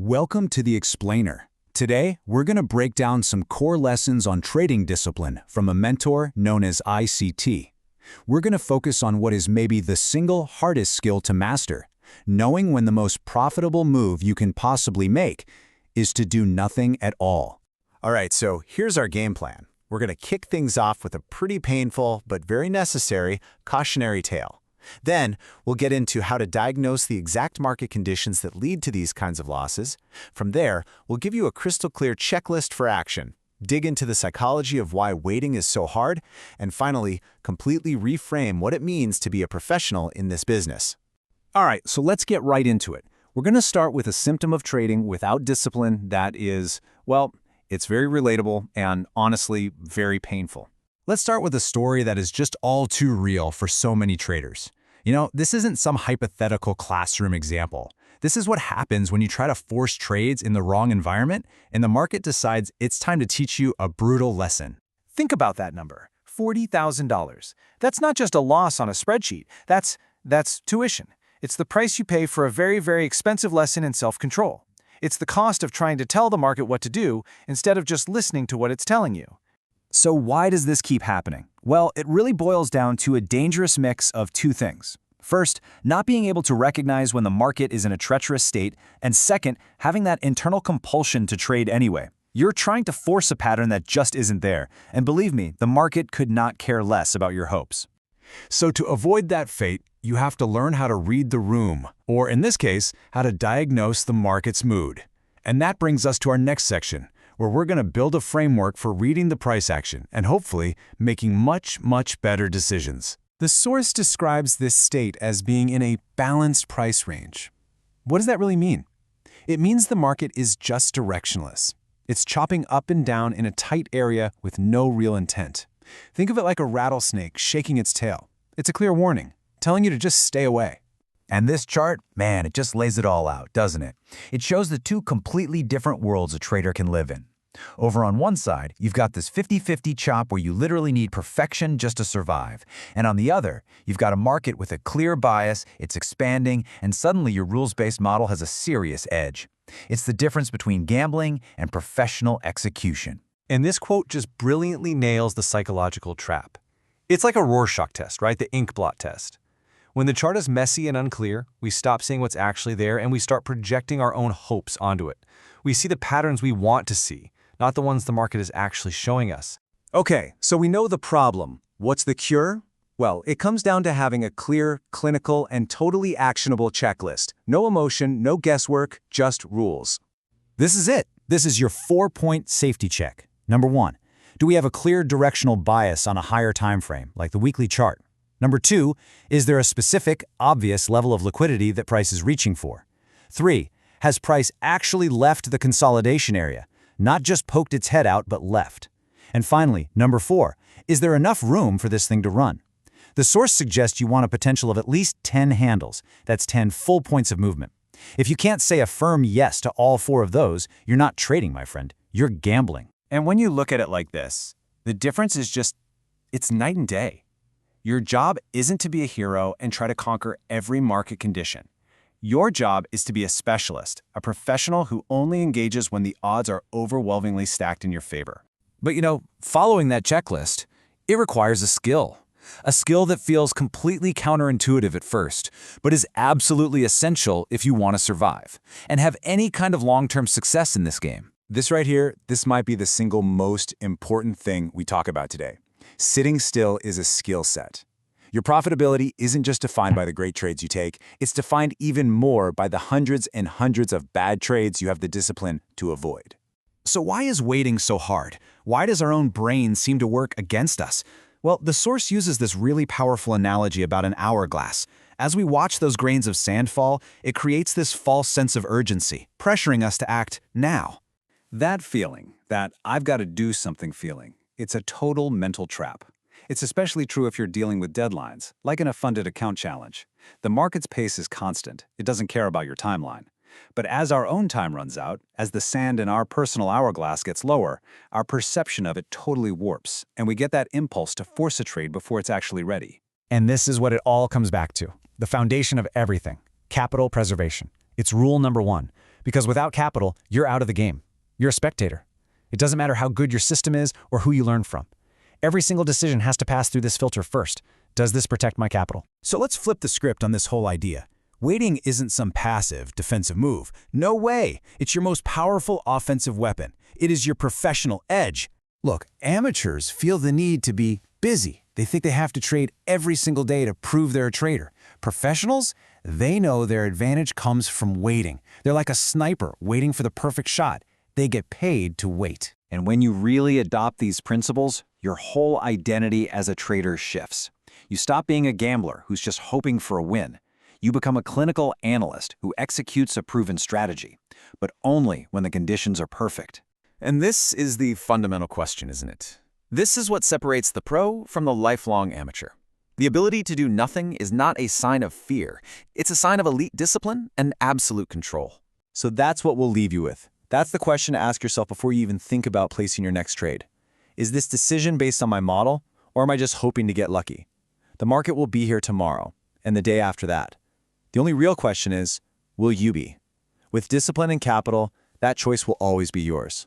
Welcome to The Explainer. Today, we're going to break down some core lessons on trading discipline from a mentor known as ICT. We're going to focus on what is maybe the single hardest skill to master, knowing when the most profitable move you can possibly make is to do nothing at all. All right, so here's our game plan. We're going to kick things off with a pretty painful but very necessary cautionary tale. Then, we'll get into how to diagnose the exact market conditions that lead to these kinds of losses. From there, we'll give you a crystal clear checklist for action, dig into the psychology of why waiting is so hard, and finally, completely reframe what it means to be a professional in this business. All right, so let's get right into it. We're going to start with a symptom of trading without discipline that is, well, it's very relatable and honestly very painful. Let's start with a story that is just all too real for so many traders. You know, this isn't some hypothetical classroom example. This is what happens when you try to force trades in the wrong environment and the market decides it's time to teach you a brutal lesson. Think about that number, $40,000. That's not just a loss on a spreadsheet. That's tuition. It's the price you pay for a very, very expensive lesson in self-control. It's the cost of trying to tell the market what to do instead of just listening to what it's telling you. So why does this keep happening? Well, it really boils down to a dangerous mix of two things. First, not being able to recognize when the market is in a treacherous state, and second, having that internal compulsion to trade anyway. You're trying to force a pattern that just isn't there, and believe me, the market could not care less about your hopes. So to avoid that fate, you have to learn how to read the room, or in this case, how to diagnose the market's mood. And that brings us to our next section, where we're going to build a framework for reading the price action and hopefully making much, much better decisions. The source describes this state as being in a balanced price range. What does that really mean? It means the market is just directionless. It's chopping up and down in a tight area with no real intent. Think of it like a rattlesnake shaking its tail. It's a clear warning, telling you to just stay away. And this chart, man, it just lays it all out, doesn't it? It shows the two completely different worlds a trader can live in. Over on one side, you've got this 50-50 chop where you literally need perfection just to survive. And on the other, you've got a market with a clear bias, it's expanding, and suddenly your rules-based model has a serious edge. It's the difference between gambling and professional execution. And this quote just brilliantly nails the psychological trap. It's like a Rorschach test, right? The ink blot test. When the chart is messy and unclear, we stop seeing what's actually there and we start projecting our own hopes onto it. We see the patterns we want to see, not the ones the market is actually showing us. Okay, so we know the problem. What's the cure? Well, it comes down to having a clear, clinical, and totally actionable checklist. No emotion, no guesswork, just rules. This is it. This is your 4-point safety check. Number 1, do we have a clear directional bias on a higher time frame, like the weekly chart? Number 2, is there a specific, obvious level of liquidity that price is reaching for? 3, has price actually left the consolidation area, not just poked its head out, but left? And finally, number 4, is there enough room for this thing to run? The source suggests you want a potential of at least 10 handles. That's 10 full points of movement. If you can't say a firm yes to all 4 of those, you're not trading, my friend. You're gambling. And when you look at it like this, the difference is it's night and day. Your job isn't to be a hero and try to conquer every market condition. Your job is to be a specialist, a professional who only engages when the odds are overwhelmingly stacked in your favor. But you know, following that checklist, it requires a skill that feels completely counterintuitive at first, but is absolutely essential if you want to survive and have any kind of long-term success in this game. This right here, this might be the single most important thing we talk about today. Sitting still is a skill set. Your profitability isn't just defined by the great trades you take, it's defined even more by the hundreds and hundreds of bad trades you have the discipline to avoid. So why is waiting so hard? Why does our own brain seem to work against us? Well, the source uses this really powerful analogy about an hourglass. As we watch those grains of sand fall, it creates this false sense of urgency, pressuring us to act now. That feeling, that I've got to do something feeling, it's a total mental trap. It's especially true if you're dealing with deadlines, like in a funded account challenge. The market's pace is constant. It doesn't care about your timeline. But as our own time runs out, as the sand in our personal hourglass gets lower, our perception of it totally warps, and we get that impulse to force a trade before it's actually ready. And this is what it all comes back to, the foundation of everything, capital preservation. It's rule number 1. Because without capital, you're out of the game. You're a spectator. It doesn't matter how good your system is or who you learn from. Every single decision has to pass through this filter first. Does this protect my capital? So let's flip the script on this whole idea. Waiting isn't some passive, defensive move. No way! It's your most powerful offensive weapon. It is your professional edge. Look, amateurs feel the need to be busy. They think they have to trade every single day to prove they're a trader. Professionals, they know their advantage comes from waiting. They're like a sniper waiting for the perfect shot. They get paid to wait. And when you really adopt these principles, your whole identity as a trader shifts. You stop being a gambler who's just hoping for a win. You become a clinical analyst who executes a proven strategy, but only when the conditions are perfect. And this is the fundamental question, isn't it? This is what separates the pro from the lifelong amateur. The ability to do nothing is not a sign of fear. It's a sign of elite discipline and absolute control. So that's what we'll leave you with. That's the question to ask yourself before you even think about placing your next trade. Is this decision based on my model, or am I just hoping to get lucky? The market will be here tomorrow, and the day after that. The only real question is, will you be? With discipline and capital, that choice will always be yours.